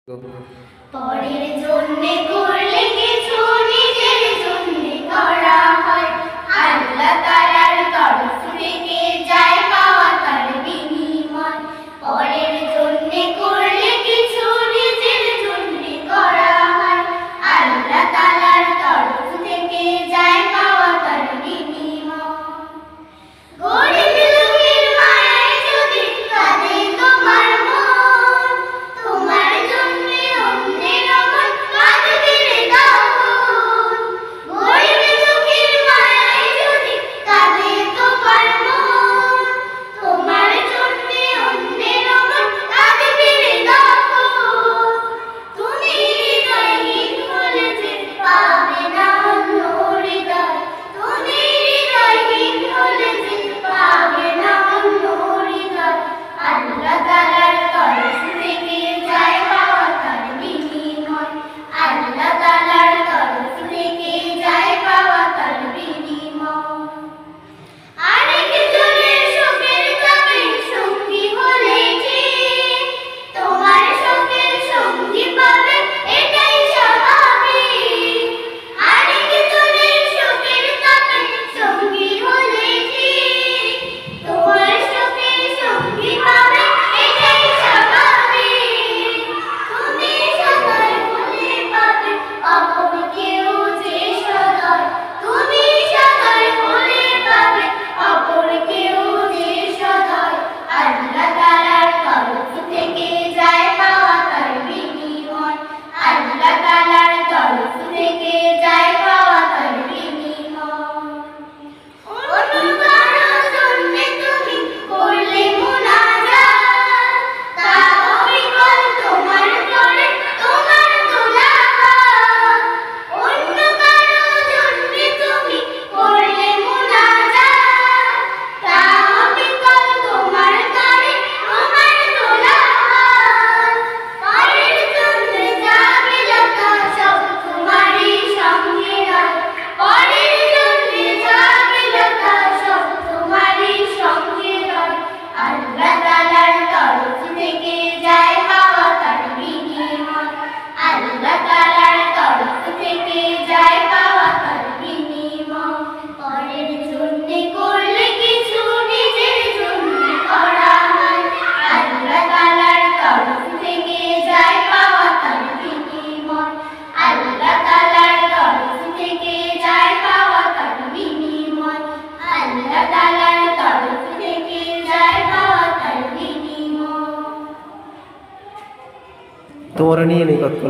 পরের জন্যে করলে কিছু নিজের জন্যে করা হয়। আল্লাহ তাআলার তরফ থেকে যায় পাওয়া তার বিনিময়। পরের জন্যে করলে কিছু নিজের জন্যে করা হয়। আল্লাহ তাআলার তরফ থেকে যায় পাওয়া তার বিনিময়। গরিব লোকের মায়ায় যদি কাঁদে তোমার মন, তোমার জন্যে অন্যের মন কাঁদবে রে তখন। গরিব লোকের মায়ায় যদি কাঁদে তোমার মন, তোমার জন্যে অন্যের মন কাঁদবে রে তখন। তুমি হৃদয়হীন হলে যে পাবে না অন্য হৃদয়, তুমি হৃদয়হীন হলে যে পাবে না অন্য হৃদয়। আল্লাহ তাআলার তরফ থেকে যায় পাওয়া তার বিনিময়। আল্লাহ তাআলার তরফ থেকে যায় পাওয়া তার বিনিময়। আরেকজনের সুখের কাপে সঙ্গী হলে যে তোমার সুখের সঙ্গী পাবে, এটাই স্বাভাবিক। আরেকজনের সুখের কাপে সঙ্গী হলে যে তোমার সুখের সঙ্গী পাবে, এটাই স্বাভাবিক। তুমি সদয় হলে পাবে অপর কেউ যে সদয়, তুমি সদয় হলে পাবে অপর কেউ যে সদয়। আল্লাহ তাআলার তরফ থেকে যায় পাওয়া তার বিনিময়। আল্লাহ তাআলার তরফ থেকে যায় পাওয়া তার বিনিময়। অন্য কারো জন্যে তুমি করলে মুনাজাত, তাও বিকল তোমার তরে তোমার তোলা হাত। অন্য কারো জন্যে তুমি করলে মুনাজাত, তাও বিকল তোমার তরে তোমার তোলা হাত। পরের জন্যে যা বিলাতা সব তোমারই সঙ্গে রয়, পরের জন্যে যা বিলাতা সব তোমারই সঙ্গে রয়। আল্লাহ তাআলার তরফ থেকে যায় পাওয়া তার বিনিময়। আল্লাহ তাআলার তরফ থেকে যায় পাওয়া তার বিনিময়। পরের জন্যে করলে কিছু নিজের জন্যে করা হয়। আল্লাহ তাআলার তরফ থেকে যায় পাওয়া তার বিনিময়। আল্লাহ তাআলার তরফ থেকে যায় পাওয়া তার বিনিময়। আল্লাহ তাআলার তরফ থেকে যায় পাওয়া তার বিনিময়। তোমার নিয়ে নেই কত